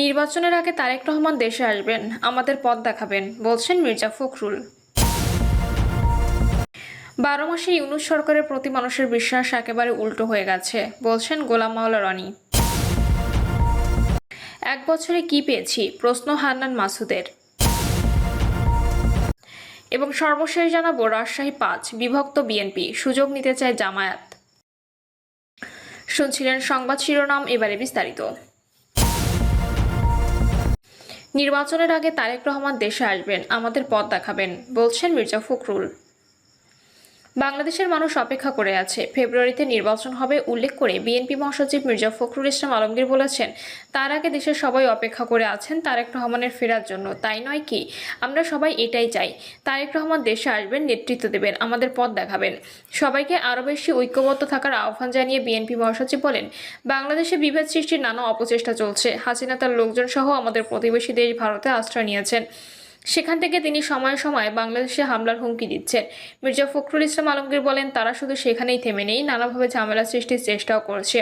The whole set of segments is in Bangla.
নির্বাচনের আগে তারেক রহমান দেশে আসবেন, আমাদের পথ দেখাবেন, বলছেন মির্জা ফখরুল। 12 মাসে ইউনূস সরকারের প্রতি মানুষের বিশ্বাস একেবারে উল্টো হয়ে গেছে, বলছেন গোলাম মাওলা রনি। 1 বছরে কি পেয়েছি, প্রশ্ন হান্নান মাসুদের। এবং সর্বশেষ জানাবো, রাজশাহী 5 বিভক্ত বিএনপি, সুযোগ নিতে চায় জামায়াত। শুনছিলেন সংবাদ শিরোনাম, এবারে বিস্তারিত। নির্বাচনের আগে তারেক রহমান দেশে আসবেন, আমাদের পথ দেখাবেন, বলছেন মির্জা ফখরুল। বাংলাদেশের মানুষ অপেক্ষা করে আছে, ফেব্রুয়ারিতে নির্বাচন হবে উল্লেখ করে বিএনপি মহাসচিব মির্জা ফখরুল ইসলাম আলমগীর বলেছেন, তার আগে দেশের সবাই অপেক্ষা করে আছেন তারেক রহমানের ফেরার জন্য। তাই নয় কি? আমরা সবাই এটাই চাই। তারেক রহমান দেশে আসবেন, নেতৃত্ব দেবেন, আমাদের পথ দেখাবেন। সবাইকে আরও বেশি ঐক্যবদ্ধ থাকার আহ্বান জানিয়ে বিএনপি মহাসচিব বলেন, বাংলাদেশে বিভেদ সৃষ্টির নানা অপচেষ্টা চলছে। হাসিনা তার লোকজন সহ আমাদের প্রতিবেশী দেশ ভারতে আশ্রয় নিয়েছেন। সেখান থেকে তিনি সময়ে সময়ে বাংলাদেশে হামলার হুমকি দিচ্ছেন। মির্জা ফখরুল ইসলাম আলমগীর বলেন, তারা শুধু সেখানেই থেমে নেই, নানাভাবে ঝামেলা সৃষ্টির চেষ্টাও করছে।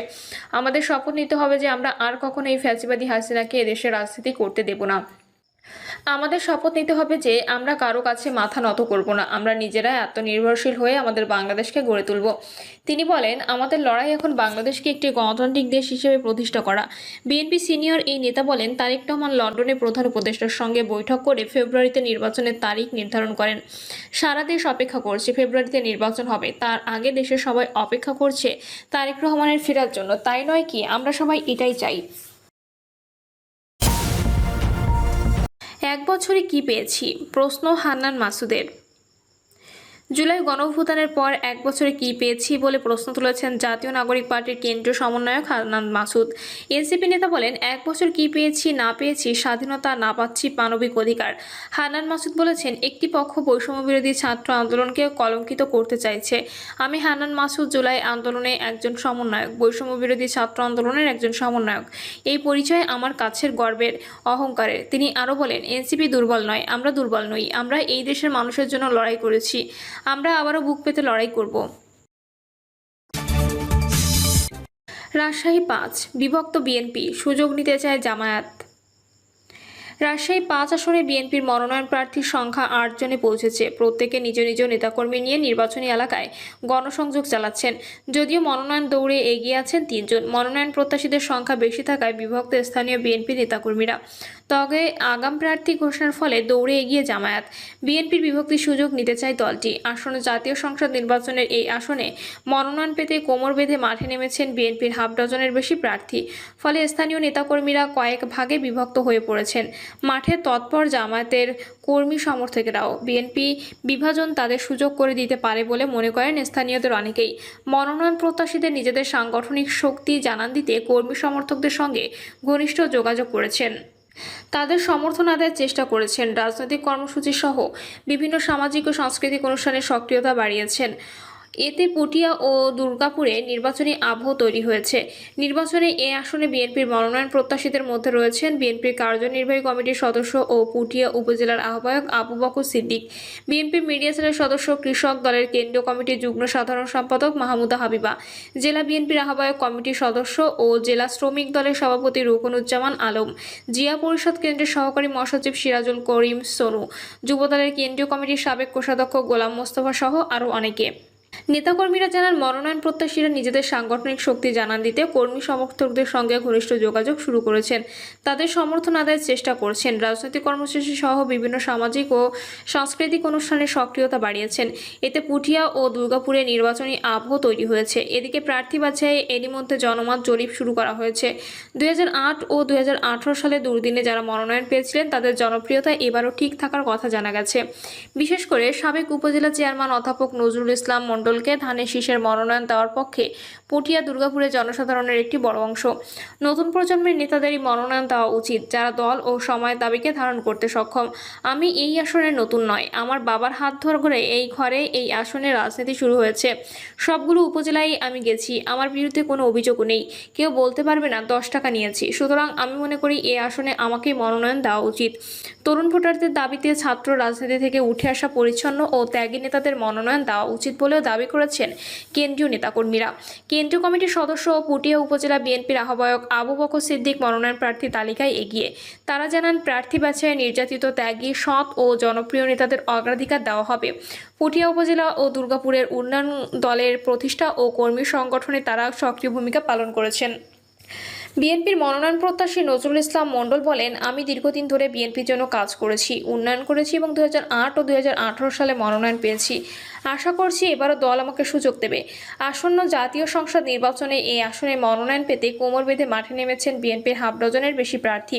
আমাদের শপথ নিতে হবে যে আমরা আর কখনো এই ফ্যাসিবাদী হাসিনাকে এদেশে রাজনীতি করতে দেব না। আমাদের শপথ নিতে হবে যে আমরা কারো কাছে মাথা নত করব না। আমরা নিজেরাই আত্মনির্ভরশীল হয়ে আমাদের বাংলাদেশকে গড়ে তুলব। তিনি বলেন, আমাদের লড়াই এখন বাংলাদেশকে একটি গণতান্ত্রিক দেশ হিসেবে প্রতিষ্ঠা করা। বিএনপি সিনিয়র এই নেতা বলেন, তারেক রহমান লন্ডনে প্রধান উপদেষ্টার সঙ্গে বৈঠক করে ফেব্রুয়ারিতে নির্বাচনের তারিখ নির্ধারণ করেন। সারা দেশ অপেক্ষা করছে, ফেব্রুয়ারিতে নির্বাচন হবে। তার আগে দেশের সবাই অপেক্ষা করছে তারেক রহমানের ফেরার জন্য। তাই নয় কি? আমরা সবাই এটাই চাই। 1 বছরে কি পেয়েছি, প্রশ্ন হান্নান মাসুদের। জুলাই গণঅভ্যুত্থানের পর 1 বছরে কি পেয়েছি বলে প্রশ্ন তুলেছেন জাতীয় নাগরিক পার্টির কেন্দ্রীয় সমন্বয়ক হান্নান মাসুদ। এনসিপি নেতা বলেন, 1 বছর কি পেয়েছি না পেয়েছি, স্বাধীনতা না পাচ্ছি মানবিক অধিকার। হান্নান মাসুদ বলেছেন, একটি পক্ষ বৈষম্য বিরোধী ছাত্র আন্দোলনকে কলঙ্কিত করতে চাইছে। আমি হান্নান মাসুদ, জুলাই আন্দোলনে একজন সমন্বয়ক, বৈষম্য বিরোধী ছাত্র আন্দোলনের একজন সমন্বয়ক। এই পরিচয় আমার কাছের গর্বের, অহংকারের। তিনি আরও বলেন, এনসিপি দুর্বল নয়, আমরা দুর্বল নই। আমরা এই দেশের মানুষের জন্য লড়াই করেছি, আমরা আবারও বুক পেতে লড়াই করব। রাজশাহী 5 বিভক্ত বিএনপি, সুযোগ নিতে চায় জামায়াত। রাজশাহী 5 আসনে বিএনপির মনোনয়ন প্রার্থীর সংখ্যা 8 জনে পৌঁছেছে। প্রত্যেকে নিজ নিজ নেতাকর্মী নিয়ে নির্বাচনী এলাকায় গণসংযোগ চালাচ্ছেন। যদিও মনোনয়ন দৌড়ে এগিয়ে আছেন 3 জন। মনোনয়ন প্রত্যাশীদের সংখ্যা বেশি থাকায় বিভক্ত স্থানীয় বিএনপি নেতাকর্মীরা। তবে আগাম প্রার্থী ঘোষণার ফলে দৌড়ে এগিয়ে জামায়াত। বিএনপির বিভক্তির সুযোগ নিতে চায় দলটি। আসন্ন জাতীয় সংসদ নির্বাচনের এই আসনে মনোনয়ন পেতে কোমর বেঁধে মাঠে নেমেছেন বিএনপির হাফ ডজনের বেশি প্রার্থী। ফলে স্থানীয় নেতাকর্মীরা কয়েক ভাগে বিভক্ত হয়ে পড়েছেন। মাঠে তৎপর জামায়াতের কর্মী সমর্থকেরাও। বিএনপি বিভাজন তাদের সুযোগ করে দিতে পারে বলে মনে করেন স্থানীয়দের অনেকেই। মনোনয়ন প্রত্যাশীদের নিজেদের সাংগঠনিক শক্তি জানান দিতে কর্মী সমর্থকদের সঙ্গে ঘনিষ্ঠ যোগাযোগ করেছেন। তাদের সমর্থন আদায়ের চেষ্টা করেছেন। রাজনৈতিক কর্মসূচি সহ বিভিন্ন সামাজিক ও সাংস্কৃতিক অনুষ্ঠানে সক্রিয়তা বাড়িয়েছেন। এতে পুটিয়া ও দুর্গাপুরে নির্বাচনী আবহ তৈরি হয়েছে। নির্বাচনে এ আসনে বিএনপির মনোনয়ন প্রত্যাশীদের মধ্যে রয়েছেন বিএনপির কার্যনির্বাহী কমিটির সদস্য ও পুটিয়া উপজেলার আহ্বায়ক আবু বকর সিদ্দিক, বিএনপির মিডিয়া সেলের সদস্য, কৃষক দলের কেন্দ্রীয় কমিটির যুগ্ম সাধারণ সম্পাদক মাহমুদা হাবিবা, জেলা বিএনপির আহ্বায়ক কমিটির সদস্য ও জেলা শ্রমিক দলের সভাপতি রুকনুজ্জামান আলম, জিয়া পরিষদ কেন্দ্রের সহকারী মহাসচিব সিরাজুল করিম সোনু, যুবদলের কেন্দ্রীয় কমিটির সাবেক কোষাধ্যক্ষ গোলাম মোস্তফা সহ আরও অনেকে। নেতাকর্মীরা জানান, মনোনয়ন প্রত্যাশীরা নিজেদের সাংগঠনিক শক্তি জানান দিতে কর্মী সমর্থকদের সঙ্গে ঘনিষ্ঠ যোগাযোগ শুরু করেছেন। তাদের সমর্থন আদায়ের চেষ্টা করছেন। রাজনৈতিক কর্মসূচি সহ বিভিন্ন সামাজিক ও সাংস্কৃতিক অনুষ্ঠানে সক্রিয়তা বাড়িয়েছেন। এতে পুঠিয়া ও দুর্গাপুরে নির্বাচনী আবহ তৈরি হয়েছে। এদিকে প্রার্থী বাছাইয়ে এরই মধ্যে জনমত জরিপ শুরু করা হয়েছে। 2008 ও 2018 সালে দুর্দিনে যারা মনোনয়ন পেয়েছিলেন তাদের জনপ্রিয়তা এবারও ঠিক থাকার কথা জানা গেছে। বিশেষ করে সাবেক উপজেলা চেয়ারম্যান অধ্যাপক নজরুল ইসলাম মণ্ডলকে ধানের শীষের মনোনয়ন দেওয়ার পক্ষে পুঠিয়া দুর্গাপুরে জনসাধারণের একটি বড় অংশ। নতুন প্রজন্মের নেতাদেরই মনোনয়ন দেওয়া উচিত, যারা দল ও সময়ের দাবিকে ধারণ করতে সক্ষম। আমি এই আসনে নতুন নয়, আমার বাবার হাত ধরে এই ঘরে এই আসনে রাজনীতি শুরু হয়েছে। সবগুলো উপজেলায় আমি গেছি, আমার বিরুদ্ধে কোনো অভিযোগও নেই। কেউ বলতে পারবে না 10 টাকা নিয়েছি। সুতরাং আমি মনে করি এই আসনে আমাকেই মনোনয়ন দেওয়া উচিত। তরুণ ভোটারদের দাবিতে ছাত্র রাজনীতি থেকে উঠে আসা পরিচ্ছন্ন ও ত্যাগী নেতাদের মনোনয়ন দেওয়া উচিত বলেও দাবি দাবি করেছেন কেন্দ্রীয় নেতাকর্মীরা। কেন্দ্রীয় কমিটির সদস্য ও পুটিয়া উপজেলা বিএনপির আহ্বায়ক আবু বকর সিদ্দিক মনোনয়ন প্রার্থী তালিকায় এগিয়ে। তারা জানান, প্রার্থী বাছাইয়ে নির্যাতিত, ত্যাগী, সৎ ও জনপ্রিয় নেতাদের অগ্রাধিকার দেওয়া হবে। পুটিয়া উপজেলা ও দুর্গাপুরের উন্নয়ন দলের প্রতিষ্ঠা ও কর্মী সংগঠনে তারা সক্রিয় ভূমিকা পালন করেছেন। বিএনপির মনোনয়ন প্রত্যাশী নজরুল ইসলাম মণ্ডল বলেন, আমি দীর্ঘদিন ধরে বিএনপির জন্য কাজ করেছি, উন্নয়ন করেছি এবং 2008 ও 2018 সালে মনোনয়ন পেয়েছি। আশা করছি এবারও দল আমাকে সুযোগ দেবে। আসন্ন জাতীয় সংসদ নির্বাচনে এই আসনে মনোনয়ন পেতে কোমর বেঁধে মাঠে নেমেছেন বিএনপির হাফ ডজনের বেশি প্রার্থী।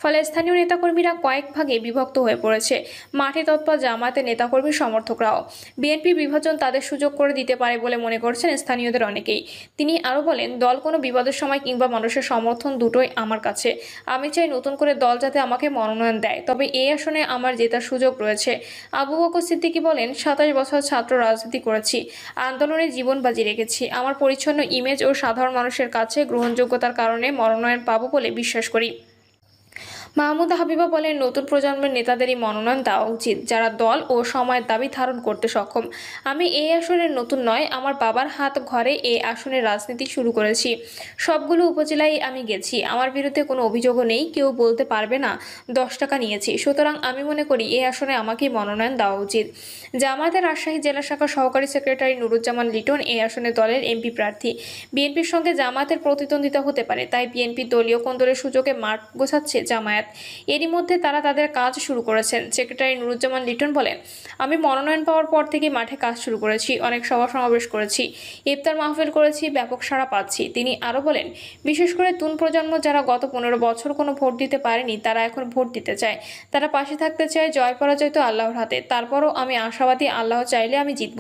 ফলে স্থানীয় নেতাকর্মীরা কয়েক ভাগে বিভক্ত হয়ে পড়েছে। মাঠে তৎপর জামায়াতের নেতাকর্মী সমর্থকরাও। বিএনপি বিভাজন তাদের সুযোগ করে দিতে পারে বলে মনে করছেন স্থানীয়দের অনেকেই। তিনি আরও বলেন, দল কোনো বিপদের সময় কিংবা মানুষের সমর্থন দুটোই আমার কাছে। আমি চাই নতুন করে দল যাতে আমাকে মনোনয়ন দেয়, তবে এই আসনে আমার জেতার সুযোগ রয়েছে। আবু বকর সিদ্দিকী বলেন, 27 বছর ছাত্র রাজনীতি করেছি, আন্দোলনে জীবন বাজি রেখেছি। আমার পরিচ্ছন্ন ইমেজ ও সাধারণ মানুষের কাছে গ্রহণযোগ্যতার কারণে মনোনয়ন পাবো বলে বিশ্বাস করি। মাহমুদা হাবিবা বলেন, নতুন প্রজন্মের নেতাদেরই মনোনয়ন দেওয়া উচিত, যারা দল ও সময়ের দাবি ধারণ করতে সক্ষম। আমি এই আসনের নতুন নয়, আমার বাবার হাত ঘরে এই আসনের রাজনীতি শুরু করেছি। সবগুলো উপজেলায় আমি গেছি, আমার বিরুদ্ধে কোনো অভিযোগও নেই, কেউ বলতে পারবে না 10 টাকা নিয়েছি। সুতরাং আমি মনে করি এই আসনে আমাকেই মনোনয়ন দেওয়া উচিত। জামায়াতের রাজশাহী জেলা শাখার সহকারী সেক্রেটারি নুরুজ্জামান লিটন এই আসনে দলের এমপি প্রার্থী। বিএনপির সঙ্গে জামায়াতের প্রতিদ্বন্দ্বিতা হতে পারে, তাই বিএনপি দলীয় কোন্দলের সুযোগে মাঠ গোছাচ্ছে জামায়াত। এরই মধ্যে তারা তাদের কাজ শুরু করেছেন। সেক্রেটারি নুরুজ্জামান লিটন বলেন, আমি মনোনয়ন পাওয়ার পর থেকে মাঠে কাজ শুরু করেছি, অনেক সভা সমাবেশ করেছি, ইফতার মাহফিল করেছি, ব্যাপক সাড়া পাচ্ছি। তিনি আরও বলেন, বিশেষ করে তরুণ প্রজন্ম যারা গত 15 বছর কোনো ভোট দিতে পারেনি, তারা এখন ভোট দিতে চায়, তারা পাশে থাকতে চায়। জয় পরাজয় তো আল্লাহর হাতে, তারপরও আমি আশাবাদী, আল্লাহ চাইলে আমি জিতব।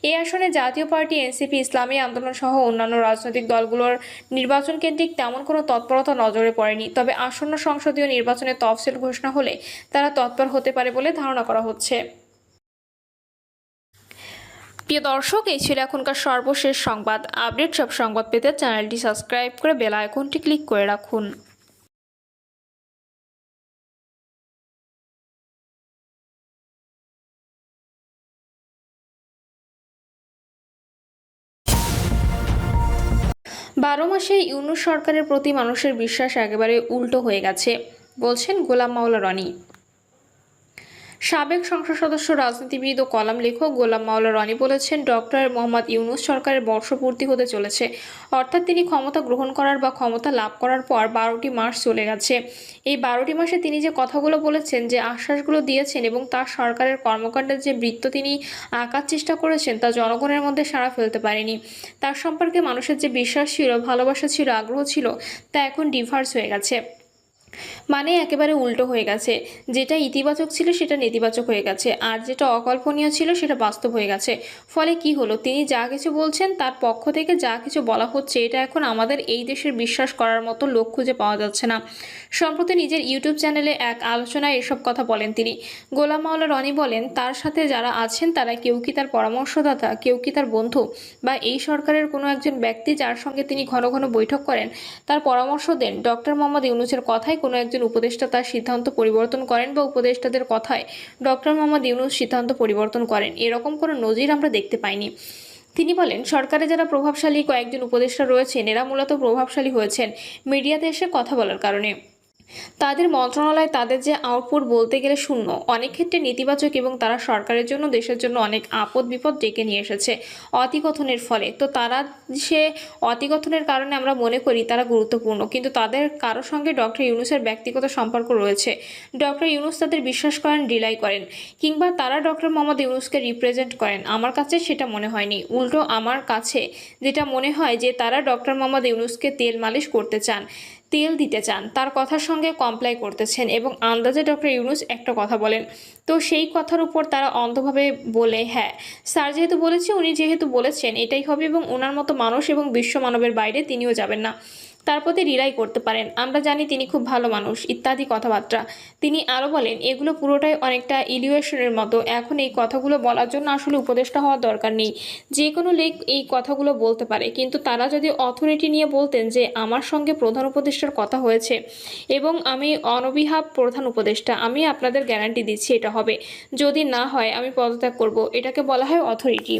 এই আসনে জাতীয় পার্টি, এনসিপি, ইসলামী আন্দোলন সহ অন্যান্য রাজনৈতিক দলগুলোর নির্বাচন কেন্দ্রিক তেমন কোনো তৎপরতা নজরে পড়েনি, তবে আসন্ন সংসদীয় নির্বাচনে তফসিল ঘোষণা হলে তারা তৎপর হতে পারে বলে ধারণা করা হচ্ছে। প্রিয় দর্শক, এই ছিল এখনকার সর্বশেষ সংবাদ আপডেট। সব সংবাদ পেতে চ্যানেলটি সাবস্ক্রাইব করে বেল আইকনটি ক্লিক করে রাখুন। বারো মাসে ইউনূস সরকারের প্রতি মানুষের বিশ্বাস একেবারে উল্টো হয়ে গেছে, বলছেন গোলাম মাওলা রনি। সাবেক সংসদ সদস্য, রাজনীতিবিদ ও কলাম লেখক গোলাম মাওলা রনি বলেছেন, ডক্টর মোহাম্মদ ইউনূস সরকারের বর্ষপূর্তি হতে চলেছে। অর্থাৎ তিনি ক্ষমতা গ্রহণ করার বা ক্ষমতা লাভ করার পর 12টি মাস চলে গেছে। এই 12টি মাসে তিনি যে কথাগুলো বলেছেন, যে আশ্বাসগুলো দিয়েছেন এবং তার সরকারের কর্মকাণ্ডের যে বৃত্ত তিনি আঁকার চেষ্টা করেছেন, তা জনগণের মধ্যে সাড়া ফেলতে পারেনি। তার সম্পর্কে মানুষের যে বিশ্বাস ছিল, ভালোবাসা ছিল, আগ্রহ ছিল, তা এখন ডিভার্স হয়ে গেছে। মানে একেবারে উল্টো হয়ে গেছে। যেটা ইতিবাচক ছিল সেটা নেতিবাচক হয়ে গেছে, আর যেটা অকল্পনীয় ছিল সেটা বাস্তব হয়ে গেছে। ফলে কি হলো, তিনি যা কিছু বলছেন, তার পক্ষ থেকে যা কিছু বলা হচ্ছে, এটা এখন আমাদের এই দেশের বিশ্বাস করার মতো লোক খুঁজে পাওয়া যাচ্ছে না। সম্প্রতি নিজের ইউটিউব চ্যানেলে এক আলোচনায় এসব কথা বলেন তিনি। গোলাম মাওলা রনি বলেন, তার সাথে যারা আছেন তারা কেউ কি তার পরামর্শদাতা, কেউ কি তার বন্ধু, বা এই সরকারের কোনো একজন ব্যক্তি যার সঙ্গে তিনি ঘন ঘন বৈঠক করেন, তার পরামর্শ দেন। ডক্টর মোহাম্মদ ইউনূসের কথায় কোনো একজন উপদেষ্টা তার সিদ্ধান্ত পরিবর্তন করেন, বা উপদেষ্টাদের কথায় ডক্টর মোহাম্মদ ইউনূস সিদ্ধান্ত পরিবর্তন করেন, এরকম কোনো নজির আমরা দেখতে পাইনি। তিনি বলেন, সরকারে যারা প্রভাবশালী কয়েকজন উপদেষ্টা রয়েছেন, এরা মূলত প্রভাবশালী হয়েছেন মিডিয়াতে এসে কথা বলার কারণে। তাদের মন্ত্রণালয়, তাদের যে আউটপুট বলতে গেলে শূন্য, অনেক ক্ষেত্রে নেতিবাচক, এবং তারা সরকারের জন্য, দেশের জন্য অনেক আপদ বিপদ ডেকে নিয়ে এসেছে অতিকথনের ফলে। তো তারা সে অতিকথনের কারণে আমরা মনে করি তারা গুরুত্বপূর্ণ, কিন্তু তাদের কারো সঙ্গে ডক্টর ইউনূসের ব্যক্তিগত সম্পর্ক রয়েছে। ডক্টর ইউনূস তাদের বিশ্বাস করেন, রিলাই করেন, কিংবা তারা ডক্টর মোহাম্মদ ইউনূসকে রিপ্রেজেন্ট করেন। আমার কাছে সেটা মনে হয়নি। উল্টো আমার কাছে যেটা মনে হয়, যে তারা ডক্টর মোহাম্মদ ইউনূসকে তেল মালিশ করতে চান, তেল দিতে চান, তার কথার সঙ্গে কমপ্লাই করতেছেন, এবং আন্দাজে ডক্টর ইউনূস একটা কথা বলেন, তো সেই কথার উপর তারা অন্ধভাবে বলে, হ্যাঁ স্যার যেহেতু বলেছে, উনি যেহেতু বলেছেন এটাই হবে, এবং ওনার মতো মানুষ এবং বিশ্ব মানবের বাইরে তিনিও যাবেন না, তার প্রতি রিলাই করতে পারেন, আমরা জানি তিনি খুব ভালো মানুষ, ইত্যাদি কথাবার্তা। তিনি আরও বলেন, এগুলো পুরোটাই অনেকটা ইলিউশনের মতো। এখন এই কথাগুলো বলার জন্য আসলে উপদেষ্টা হওয়ার দরকার নেই, যে কোনো লোক এই কথাগুলো বলতে পারে, কিন্তু তারা যদি অথরিটি নিয়ে বলতেন যে আমার সঙ্গে প্রধান উপদেষ্টার কথা হয়েছে এবং আমি অনবিহাব প্রধান উপদেষ্টা, আমি আপনাদের গ্যারান্টি দিচ্ছি এটা হবে, যদি না হয় আমি পদত্যাগ করব, এটাকে বলা হয় অথরিটি।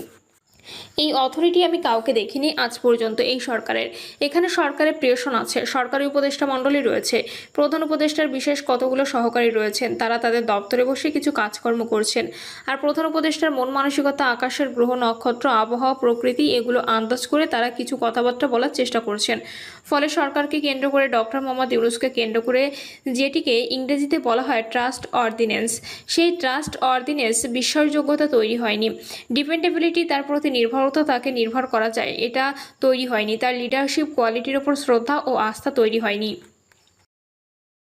এই অথরিটি আমি কাউকে দেখিনি আজ পর্যন্ত এই সরকারের। এখানে সরকারের প্রিয়জন আছে, সরকারি উপদেষ্টা মণ্ডলী রয়েছে, প্রধান উপদেষ্টার বিশেষ কতগুলো সহকারী রয়েছেন, তারা তাদের দপ্তরে বসে কিছু কাজকর্ম করছেন। আর প্রধান উপদেষ্টার মন মানসিকতা আকাশের গ্রহ নক্ষত্র আবহাওয়া প্রকৃতি এগুলো আন্দাজ করে তারা কিছু কথাবার্তা বলার চেষ্টা করছেন। ফলে সরকারকে কেন্দ্র করে ডক্টর মোহাম্মদ ইউনূসকে কেন্দ্র করে যেটিকে ইংরেজিতে বলা হয় ট্রাস্ট অর্ডিন্যান্স, সেই ট্রাস্ট অর্ডিন্যান্স বিশ্বাসযোগ্যতা তৈরি হয়নি, ডিপেন্ডেবিলিটি তার প্রতি নির্ভরতা তাকে নির্ভর করা যায় এটা তৈরি হয়নি, তার লিডারশিপ কোয়ালিটির ওপর শ্রদ্ধা ও আস্থা তৈরি হয়নি।